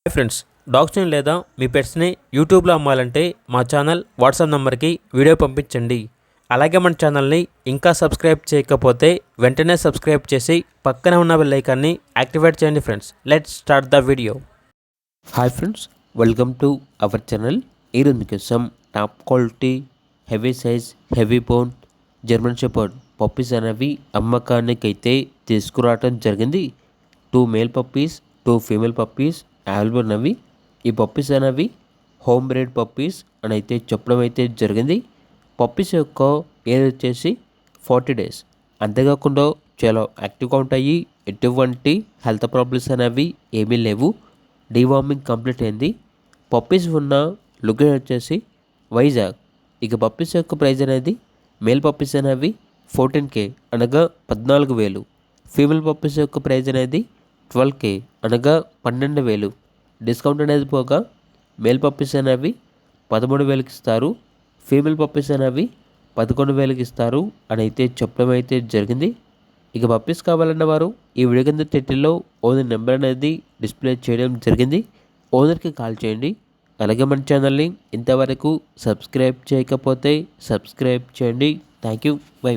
Hi friends, డాగ్స్ని లేదా మీ పెట్స్ని యూట్యూబ్లో అమ్మాలంటే మా ఛానల్ వాట్సాప్ నెంబర్కి వీడియో పంపించండి. అలాగే మన ఛానల్ని ఇంకా సబ్స్క్రైబ్ చేయకపోతే వెంటనే సబ్స్క్రైబ్ చేసి పక్కనే ఉన్న బెల్ ఐకాన్ని యాక్టివేట్ చేయండి. Friends, let's start the video. Hi friends, welcome to our channel. ఈరోజు మీకోసం top quality heavy size heavy bone German shepherd puppies అనేవి అమ్మకానికి అయితే తీసుకురావడం జరిగింది. 2 male puppies 2 female puppies available ఉన్నవి. ఈ పప్పీస్ అనేవి హోమ్ బ్రీడ్ పప్పీస్ అని అయితే చెప్పడం అయితే జరిగింది. పప్పీస్ యొక్క ఏజ్ వచ్చేసి 40 days. అంతేకాకుండా చాలా యాక్టివ్గా ఉంటాయి. ఎటువంటి హెల్త్ ప్రాబ్లమ్స్ అనేవి ఏమీ లేవు. డీవార్మింగ్ కంప్లీట్ అయింది. పప్పీస్ ఉన్న లొకేషన్ వచ్చేసి వైజాగ్. ఇక పప్పీస్ యొక్క ప్రైస్ అనేది మేల్ పప్పీస్ అనేవి 14K అనగా 14,000. ఫీమేల్ పప్పీస్ యొక్క ప్రైస్ అనేది 12K అనగా 12,000. డిస్కౌంట్ అనేది పోగా మేల్ పప్పీస్ అనేవి 13,000కి ఇస్తారు. ఫీమేల్ పప్పీస్ అనేవి 11,000కి ఇస్తారు అని అయితే చెప్పడం అయితే జరిగింది. ఇక పప్పీస్ కావాలన్న వారు ఈ వీడియో కింద టైటిల్లో ఓనర్ నెంబర్ అనేది డిస్ప్లే చేయడం జరిగింది. ఓనర్కి కాల్ చేయండి. అలాగే మన ఛానల్ని ఇంతవరకు సబ్స్క్రైబ్ చేయకపోతే సబ్స్క్రైబ్ చేయండి. Thank you. బై.